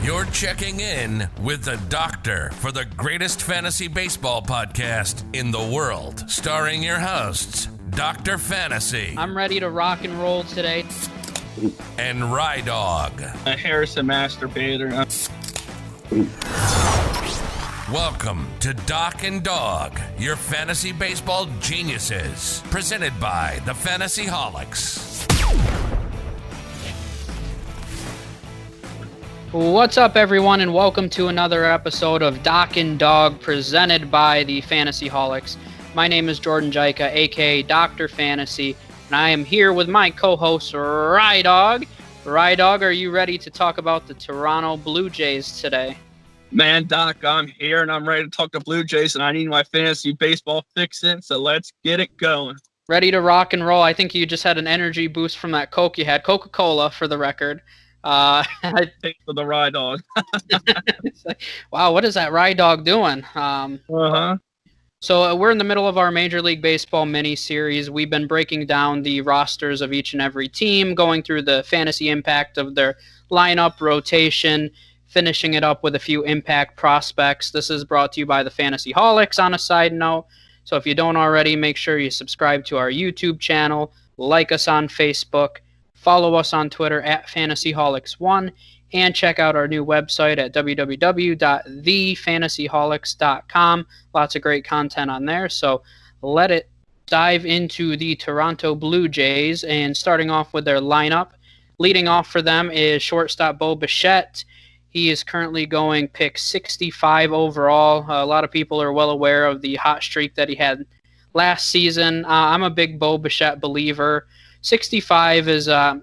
You're checking in with the doctor for the greatest fantasy baseball podcast in the world, starring your hosts, Dr. Fantasy. I'm ready to rock and roll today. And Rydawg. Harrison Masturbator. Welcome to Doc and Dog, your fantasy baseball geniuses, presented by the Fantasy Holics. What's up, everyone, and welcome to another episode of Doc and Dog, presented by the Fantasy Holics. My name is Jordan Jaika, aka Dr. Fantasy, and I am here with my co-host, Rydawg. Rydawg, are you ready to talk about the Toronto Blue Jays today? Man, Doc, I'm here, and I'm ready to talk to Blue Jays, and I need my fantasy baseball fixin', so let's get it going. Ready to rock and roll. I think you just had an energy boost from that Coke you had. Coca-Cola, for the record. Thanks for the Rydawg. Wow, what is that Rydawg doing? So we're in the middle of our Major League Baseball mini-series. We've been breaking down the rosters of each and every team, going through the fantasy impact of their lineup, rotation, finishing it up with a few impact prospects. This is brought to you by the Fantasy Holics on a side note. So if you don't already, make sure you subscribe to our YouTube channel, like us on Facebook, follow us on Twitter at FantasyHolics1, and check out our new website at www.thefantasyholics.com. Lots of great content on there, so let it dive into the Toronto Blue Jays, and starting off with their lineup. Leading off for them is shortstop Bo Bichette. He is currently going pick 65 overall. A lot of people are well aware of the hot streak that he had last season. I'm a big Bo Bichette believer. 65 is, I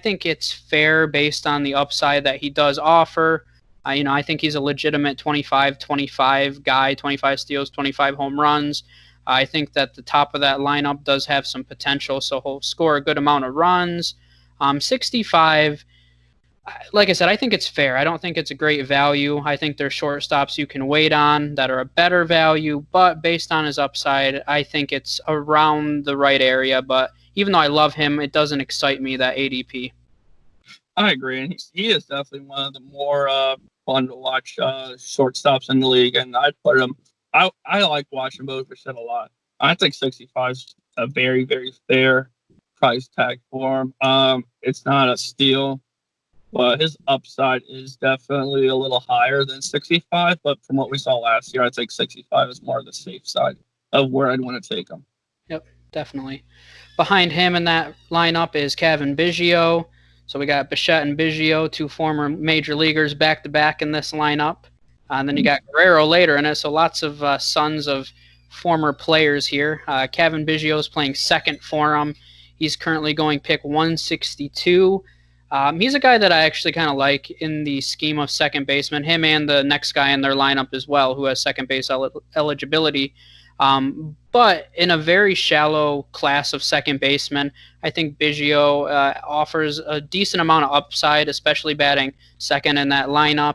think it's fair based on the upside that he does offer. I think he's a legitimate 25-25 guy, 25 steals, 25 home runs. I think that the top of that lineup does have some potential, so he'll score a good amount of runs. 65, like I said, I think it's fair. I don't think it's a great value. I think there's shortstops you can wait on that are a better value, but based on his upside, I think it's around the right area, but even though I love him, it doesn't excite me, that ADP. I agree, and he is definitely one of the more fun to watch shortstops in the league, and I'd put him. I like watching Bo Bichette a lot. I think 65 is a very, very fair price tag for him. It's not a steal, but his upside is definitely a little higher than 65, but from what we saw last year, I think 65 is more of the safe side of where I'd want to take him. Yep, definitely. Behind him in that lineup is Cavan Biggio. So we got Bichette and Biggio, two former major leaguers, back-to-back in this lineup. And then you got Guerrero later in it, so lots of sons of former players here. Cavan Biggio is playing second for him. He's currently going pick 162. He's a guy that I actually kind of like in the scheme of second baseman, him and the next guy in their lineup as well, who has second base eligibility. But in a very shallow class of second baseman, I think Biggio offers a decent amount of upside, especially batting second in that lineup.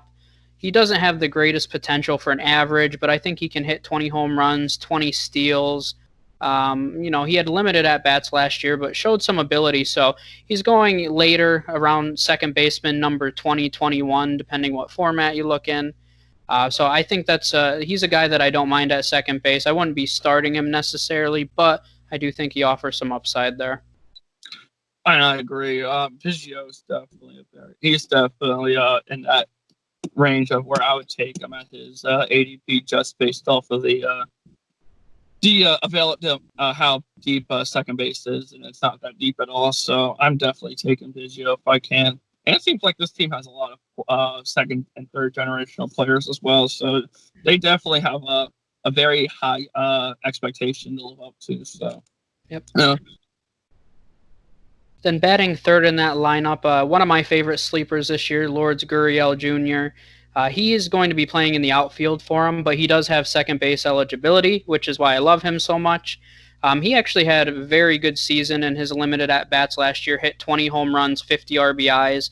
He doesn't have the greatest potential for an average, but I think he can hit 20 home runs, 20 steals. He had limited at-bats last year, but showed some ability. So he's going later around second baseman number 20, 21, depending what format you look in. So I think he's a guy that I don't mind at second base. I wouldn't be starting him necessarily, but I do think he offers some upside there. I agree. Biggio is definitely up there. He's definitely in that range of where I would take him at his ADP, just based off of the how deep second base is, and it's not that deep at all. So I'm definitely taking Biggio if I can. And it seems like this team has a lot of second and third generational players as well. So they definitely have a very high expectation to live up to. So, yep. Then batting third in that lineup, one of my favorite sleepers this year, Lourdes Gurriel Jr. He is going to be playing in the outfield for him, but he does have second base eligibility, which is why I love him so much. He actually had a very good season in his limited at-bats last year, hit 20 home runs, 50 RBIs.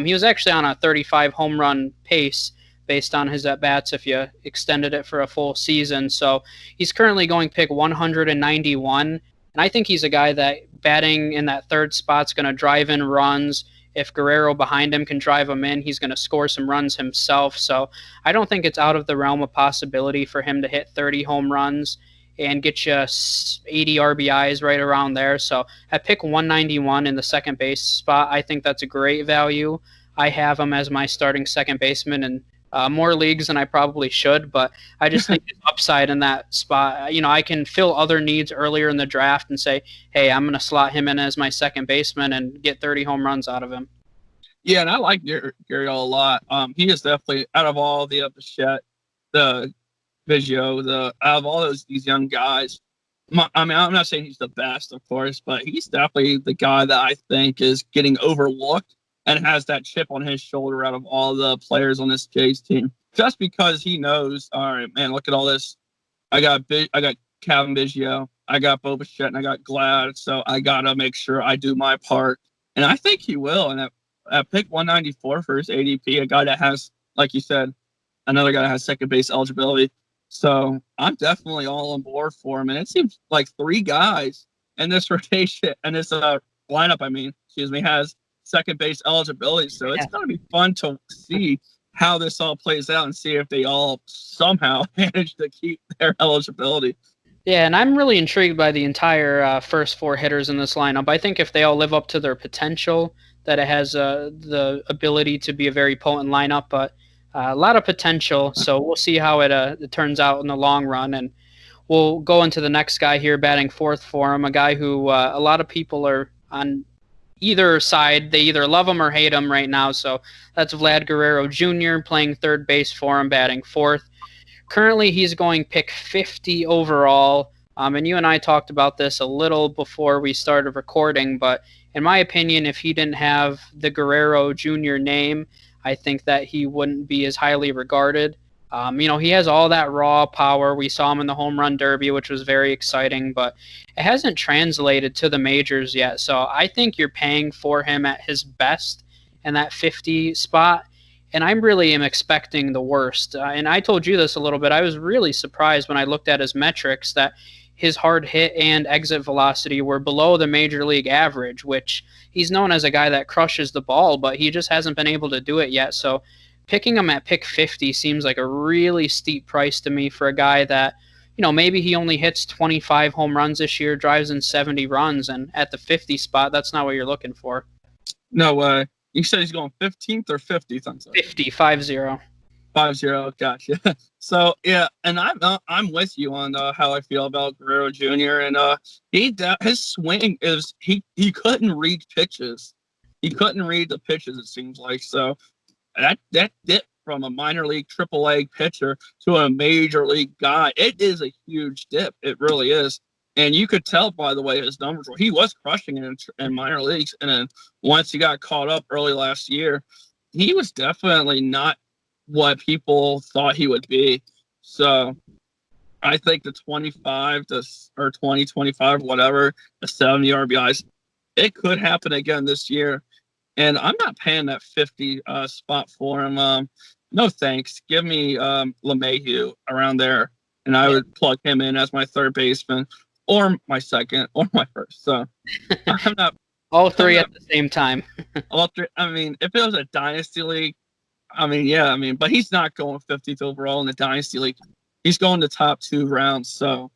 He was actually on a 35 home run pace based on his at-bats if you extended it for a full season. So he's currently going pick 191, and I think he's a guy that batting in that third spot's going to drive in runs if Guerrero behind him can drive him in, he's going to score some runs himself. So I don't think it's out of the realm of possibility for him to hit 30 home runs and get you 80 RBIs right around there. So at pick 191 in the second base spot, I think that's a great value. I have him as my starting second baseman in more leagues than I probably should, but I just think his upside in that spot, I can fill other needs earlier in the draft and say, hey, I'm going to slot him in as my second baseman and get 30 home runs out of him. Yeah, and I like Gurriel a lot. He is definitely, out of all the Bichette, the Biggio, out of all these young guys, I'm not saying he's the best, of course, but he's definitely the guy that I think is getting overlooked and has that chip on his shoulder out of all the players on this Jays team. Just because he knows, all right, man, look at all this. I got Kevin Biggio, I got Bo Bichette, and I got Glad, so I got to make sure I do my part. And I think he will. And at pick 194 for his ADP, a guy that has, like you said, another guy that has second base eligibility. So I'm definitely all on board for him. And it seems like three guys in this rotation, and this lineup, has second base eligibility. So it's going to be fun to see how this all plays out and see if they all somehow manage to keep their eligibility. Yeah, and I'm really intrigued by the entire first four hitters in this lineup. I think if they all live up to their potential, that it has the ability to be a very potent lineup, but a lot of potential. So we'll see how it turns out in the long run. And we'll go into the next guy here batting fourth for him, a guy who a lot of people are on either side. They either love him or hate him right now. So that's Vlad Guerrero Jr. playing third base for him, batting fourth. Currently, he's going pick 50 overall. And you and I talked about this a little before we started recording, but in my opinion, if he didn't have the Guerrero Jr. name, I think that he wouldn't be as highly regarded. He has all that raw power. We saw him in the home run derby, which was very exciting, but it hasn't translated to the majors yet. So I think you're paying for him at his best in that 50 spot. And I really am expecting the worst. And I told you this a little bit. I was really surprised when I looked at his metrics that his hard hit and exit velocity were below the major league average, which he's known as a guy that crushes the ball, but he just hasn't been able to do it yet. So picking him at pick 50 seems like a really steep price to me for a guy that, maybe he only hits 25 home runs this year, drives in 70 runs, and at the 50 spot, that's not what you're looking for. No way. You said he's going 15th or 50th? I'm sorry. 50, 5-0. 5-0, gotcha. So yeah, and I'm with you on how I feel about Guerrero Jr. And his swing is he couldn't read pitches. He couldn't read the pitches. It seems like so that dip from a minor league AAA pitcher to a major league guy. It is a huge dip. It really is. And you could tell by the way his numbers were. He was crushing it in minor leagues, and then once he got caught up early last year, he was definitely not what people thought he would be. So I think the 25 or 20, 25, whatever, the 70 RBIs, it could happen again this year. And I'm not paying that 50 spot for him. No thanks. Give me LeMahieu around there, and I would plug him in as my third baseman or my second or my first. So I'm not all three at the same time. All three. If it was a dynasty league, but he's not going 50th overall in the dynasty league. He's going the top two rounds. So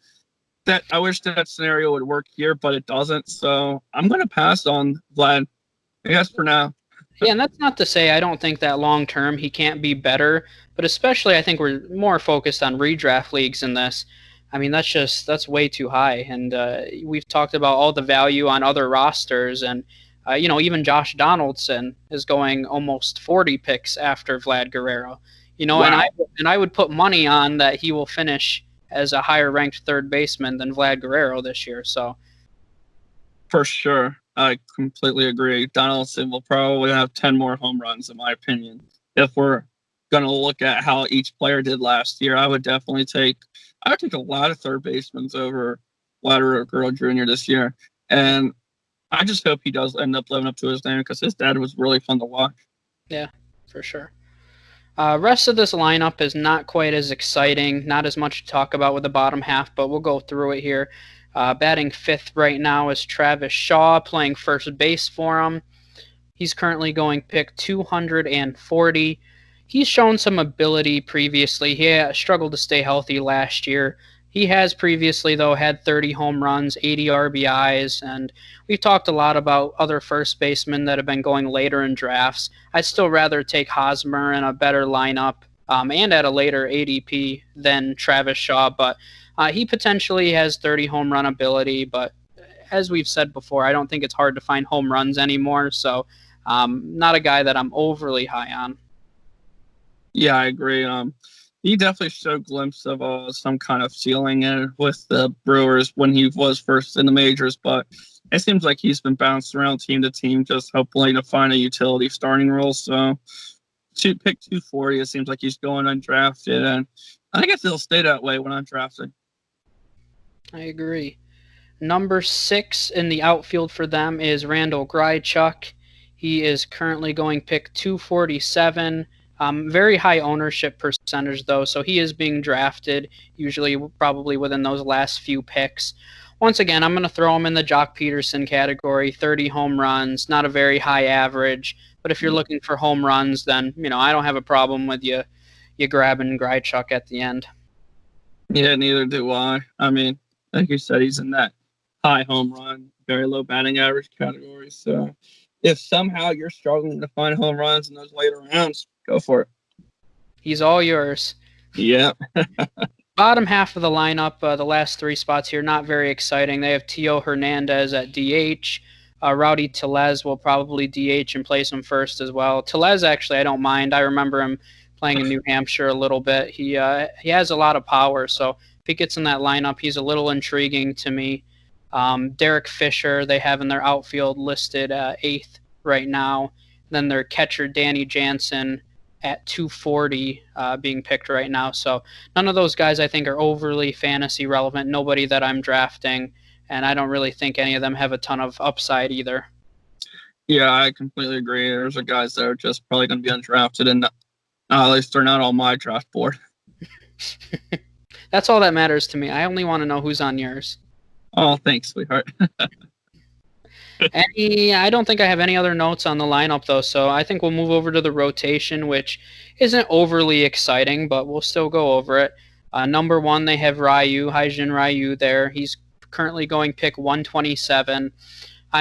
that I wish that scenario would work here, but it doesn't. So I'm going to pass on Vlad, I guess, for now. Yeah, and that's not to say I don't think that long term he can't be better, but especially I think we're more focused on redraft leagues in this. That's way too high. And we've talked about all the value on other rosters, and even Josh Donaldson is going almost 40 picks after Vlad Guerrero. Wow. And I would put money on that he will finish as a higher ranked third baseman than Vlad Guerrero this year. So for sure, I completely agree. Donaldson will probably have 10 more home runs, in my opinion. If we're going to look at how each player did last year, I would take a lot of third basemen over Vlad Guerrero Jr. this year. And I just hope he does end up living up to his name because his dad was really fun to watch. Yeah, for sure. Rest of this lineup is not quite as exciting, not as much to talk about with the bottom half, but we'll go through it here. Batting fifth right now is Travis Shaw, playing first base for him. He's currently going pick 240. He's shown some ability previously. He struggled to stay healthy last year. He has previously, though, had 30 home runs, 80 RBIs, and we've talked a lot about other first basemen that have been going later in drafts. I'd still rather take Hosmer in a better lineup and at a later ADP than Travis Shaw, but he potentially has 30 home run ability, but as we've said before, I don't think it's hard to find home runs anymore, so not a guy that I'm overly high on. Yeah, I agree. He definitely showed a glimpse of some kind of ceiling with the Brewers when he was first in the majors, but it seems like he's been bounced around team to team, just hopefully to find a utility starting role. So to pick 240, it seems like he's going undrafted, and I guess he'll stay that way when undrafted. I agree. Number 6 in the outfield for them is Rydawg. He is currently going pick 247. Very high ownership percentage, though, so he is being drafted, usually probably within those last few picks. Once again, I'm going to throw him in the Jock Peterson category, 30 home runs, not a very high average, but if you're looking for home runs, then, I don't have a problem with you grabbing Grichuk at the end. Yeah, neither do I. I mean, like you said, he's in that high home run, very low batting average category, so if somehow you're struggling to find home runs in those later rounds, go for it. He's all yours. Yeah. Bottom half of the lineup, the last 3 spots here, not very exciting. They have Tio Hernandez at DH. Rowdy Tellez will probably DH and place him first as well. Tellez, actually, I don't mind. I remember him playing in New Hampshire a little bit. He has a lot of power, so if he gets in that lineup, he's a little intriguing to me. Derek Fisher, they have in their outfield listed 8th right now. Then their catcher, Danny Jansen, at 240 being picked right now. So none of those guys I think are overly fantasy relevant. Nobody that I'm drafting, and I don't really think any of them have a ton of upside either. Yeah, I completely agree. There's guys that are just probably going to be undrafted, and at least they're not on my draft board. That's all that matters to me. I only want to know who's on yours. Oh, thanks, sweetheart. I don't think I have any other notes on the lineup, though, so I think we'll move over to the rotation, which isn't overly exciting, but we'll still go over it. Number 1, they have Hyejin Ryu there. He's currently going pick 127.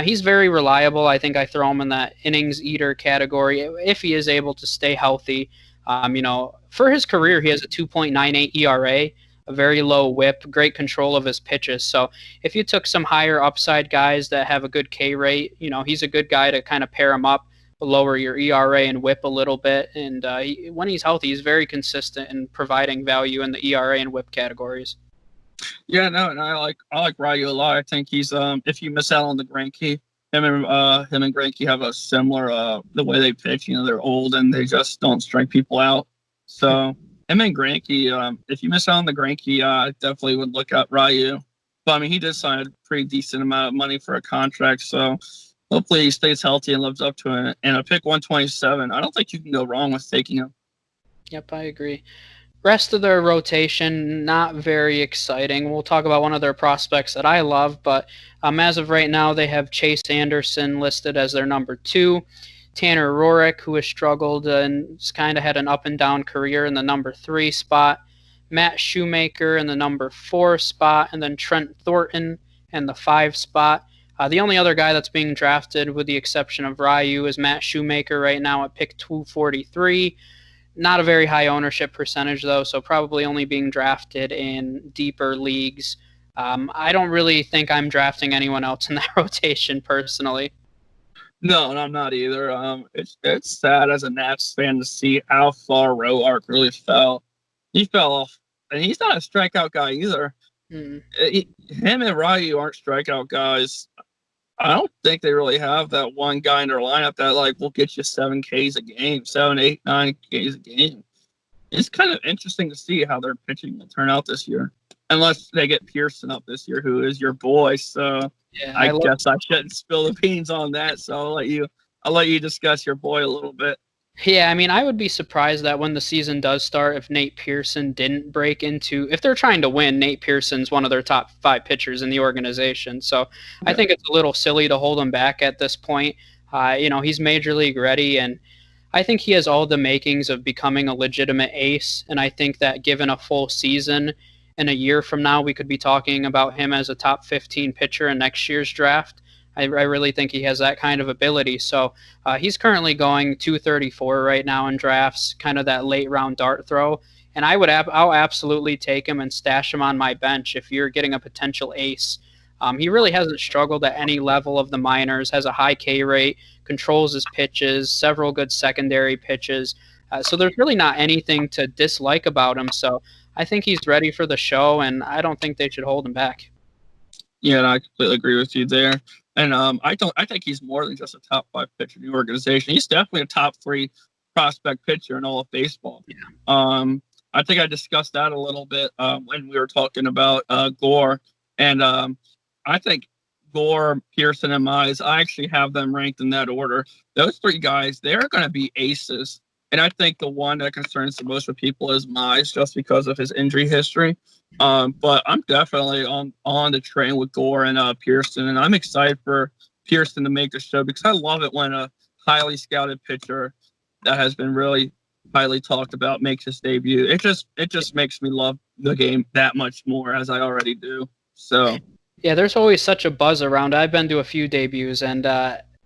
He's very reliable. I think I throw him in that innings eater category if he is able to stay healthy. For his career, he has a 2.98 ERA. A very low whip, great control of his pitches. So if you took some higher upside guys that have a good K rate, he's a good guy to kind of pair him up, lower your ERA and whip a little bit. And when he's healthy, he's very consistent in providing value in the ERA and whip categories. Yeah, no, and I like Ryu a lot. I think he's if you miss out on the Greinke, him and Greinke have a similar the way they pitch. They're old and they just don't strike people out. So. Him and Greinke, if you miss out on the Greinke, I definitely would look at Ryu. But, he did sign a pretty decent amount of money for a contract, so hopefully he stays healthy and lives up to it. And a pick 127, I don't think you can go wrong with taking him. Yep, I agree. Rest of their rotation, not very exciting. We'll talk about one of their prospects that I love, but as of right now, they have Chase Anderson listed as their number 2. Tanner Roark, who has struggled and kind of had an up and down career in the number 3 spot. Matt Shoemaker in the number 4 spot, and then Trent Thornton in the 5 spot. The only other guy that's being drafted, with the exception of Ryu, is Matt Shoemaker right now at pick 243. Not a very high ownership percentage, though, so probably only being drafted in deeper leagues. I don't really think I'm drafting anyone else in that rotation personally. No, and I'm not either. It's sad as a Nats fan to see how far Roark really fell. He fell off, and he's not a strikeout guy either. Him and Ryu aren't strikeout guys. I don't think they really have that one guy in their lineup that will get you 7 Ks a game, 7, 8, 9 Ks a game. It's kind of interesting to see how their pitching will turn out this year, unless they get Pearson up this year, who is your boy. So. Yeah, I guess I shouldn't spill the beans on that, so I'll let you discuss your boy a little bit. Yeah, I would be surprised that when the season does start, if Nate Pearson didn't break into, if they're trying to win, Nate Pearson's one of their top 5 pitchers in the organization. So I think it's a little silly to hold him back at this point. He's major league ready, and I think he has all the makings of becoming a legitimate ace. And I think that given a full season and a year from now, we could be talking about him as a top 15 pitcher in next year's draft. I really think he has that kind of ability. So he's currently going 234 right now in drafts, kind of that late round dart throw. And I'll absolutely take him and stash him on my bench if you're getting a potential ace. He really hasn't struggled at any level of the minors, has a high K rate, controls his pitches, several good secondary pitches. So there's really not anything to dislike about him. So I think he's ready for the show, and I don't think they should hold him back. Yeah, and I completely agree with you there. And I think he's more than just a top 5 pitcher in the organization. He's definitely a top 3 prospect pitcher in all of baseball. Yeah. I think I discussed that a little bit when we were talking about Gore. And I think Gore, Pearson, and Mize, I actually have them ranked in that order. Those 3 guys, they're going to be aces. And I think the one that concerns the most with people is Mize, just because of his injury history. But I'm definitely on the train with Gore and Pearson, and I'm excited for Pearson to make the show because I love it when a highly scouted pitcher that has been really highly talked about makes his debut. It just makes me love the game that much more, as I already do. So yeah, there's always such a buzz around. I've been to a few debuts, and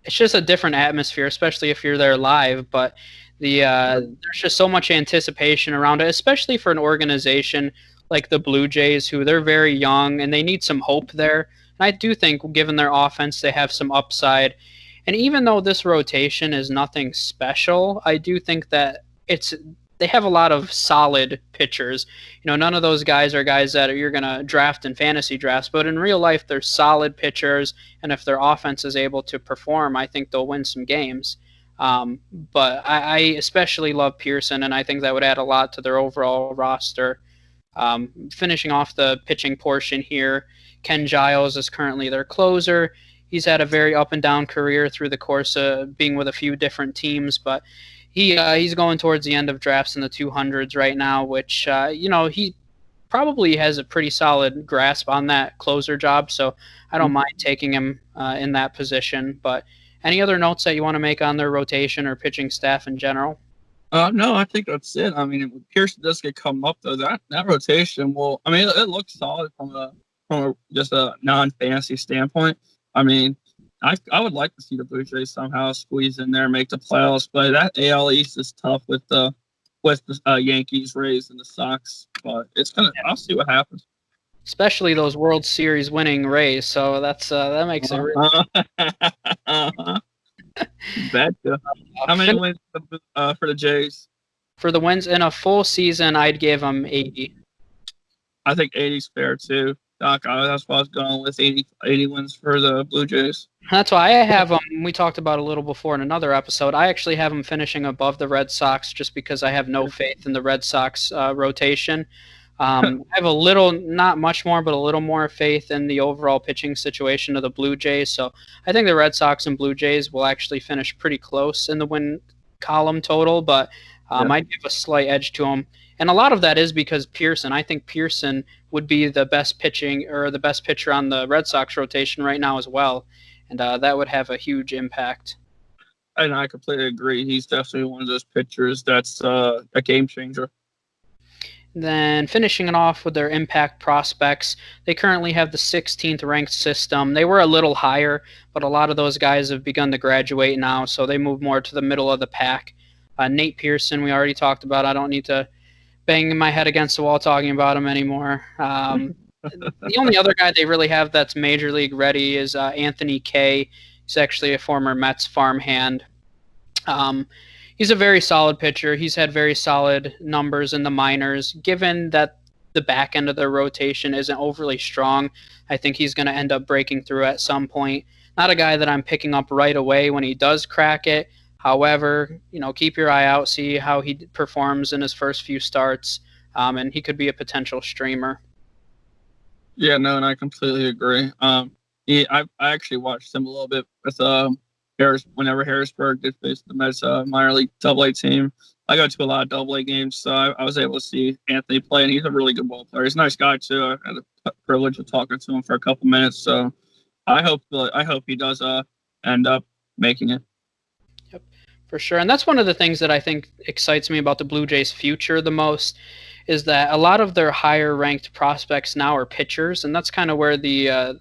it's just a different atmosphere, especially if you're there live. But there's just so much anticipation around it, especially for an organization like the Blue Jays, who they're very young and they need some hope there. And I do think, given their offense, they have some upside. And even though this rotation is nothing special, I do think that they have a lot of solid pitchers. None of those guys are guys that you're going to draft in fantasy drafts, but in real life, they're solid pitchers. And if their offense is able to perform, I think they'll win some games. But I especially love Pearson, and I think that would add a lot to their overall roster. Finishing off the pitching portion here, Ken Giles is currently their closer. He's had a very up and down career through the course of being with a few different teams, but he's going towards the end of drafts in the 200s right now, which he probably has a pretty solid grasp on that closer job. So I don't mind taking him in that position. But any other notes that you want to make on their rotation or pitching staff in general? No, I think that's it. I mean, if Pearson does get come up though, that rotation will. I mean, it looks solid from just a non-fantasy standpoint. I mean, I would like to see the Blue Jays somehow squeeze in there and make the playoffs, but that AL East is tough with the Yankees, Rays, and the Sox. But it's gonna. I'll see what happens. Especially those World Series winning Rays. So that makes it really. Betcha. How many wins for the Jays? For the wins in a full season, I'd give them 80. I think 80 is fair too. Doc, that's why I was going with 80 wins for the Blue Jays. That's why I have them. We talked about a little before in another episode. I actually have them finishing above the Red Sox just because I have no faith in the Red Sox rotation. I have a little, not much more, but a little more faith in the overall pitching situation of the Blue Jays. So I think the Red Sox and Blue Jays will actually finish pretty close in the win column total, but I'd give a slight edge to them. And a lot of that is because Pearson. I think Pearson would be the best pitcher on the Red Sox rotation right now as well. And that would have a huge impact. And I completely agree. He's definitely one of those pitchers that's a game changer. Then finishing it off with their impact prospects, they currently have the 16th ranked system. They were a little higher, but a lot of those guys have begun to graduate now, so they move more to the middle of the pack. Nate Pearson, we already talked about. I don't need to bang my head against the wall talking about him anymore. The only other guy they really have that's major league ready is Anthony Kay. He's actually a former Mets farmhand. He's a very solid pitcher. He's had very solid numbers in the minors. Given that the back end of their rotation isn't overly strong, I think he's going to end up breaking through at some point. Not a guy that I'm picking up right away when he does crack it. However, keep your eye out, see how he performs in his first few starts, and he could be a potential streamer. Yeah, no, and I completely agree. I actually watched him a little bit with whenever Harrisburg did face the Mets minor league AA team. I go to a lot of AA games, so I was able to see Anthony play, and he's a really good ball player. He's a nice guy too. I had the privilege of talking to him for a couple minutes, so I hope he does end up making it. For sure. And that's one of the things that I think excites me about the Blue Jays' future the most is that a lot of their higher ranked prospects now are pitchers, and that's kind of where the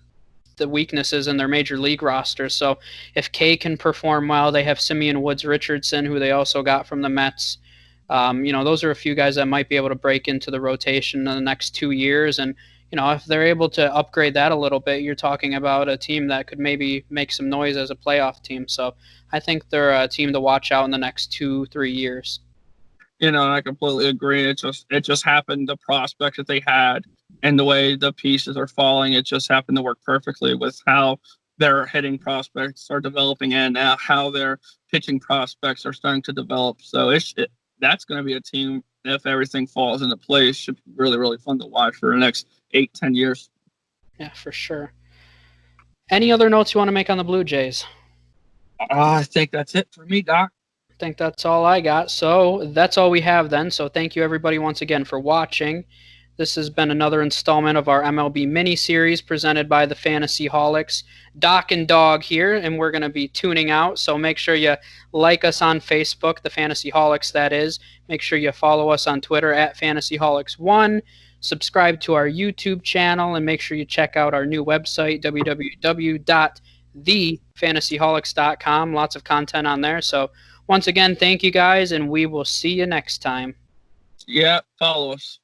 weaknesses in their major league roster. So if Kay can perform well, they have Simeon Woods Richardson, who they also got from the Mets. Those are a few guys that might be able to break into the rotation in the next 2 years. And, if they're able to upgrade that a little bit, you're talking about a team that could maybe make some noise as a playoff team. So I think they're a team to watch out in the next 2-3 years. I completely agree. It just happened. The prospects that they had and the way the pieces are falling, it just happened to work perfectly with how their hitting prospects are developing and how their pitching prospects are starting to develop. So that's going to be a team, if everything falls into place, should be really, really fun to watch for the next 8-10 years. Yeah, for sure. Any other notes you want to make on the Blue Jays? I think that's it for me, Doc. I think that's all I got. So that's all we have then. So thank you everybody once again for watching. This has been another installment of our MLB mini-series presented by the Fantasy Holics. Doc and Dog here, and we're going to be tuning out. So make sure you like us on Facebook, the Fantasy Holics that is. Make sure you follow us on Twitter at FantasyHolics1. Subscribe to our YouTube channel, and make sure you check out our new website, www.thefantasyholics.com. Lots of content on there. So once again, thank you guys, and we will see you next time. Yeah, follow us.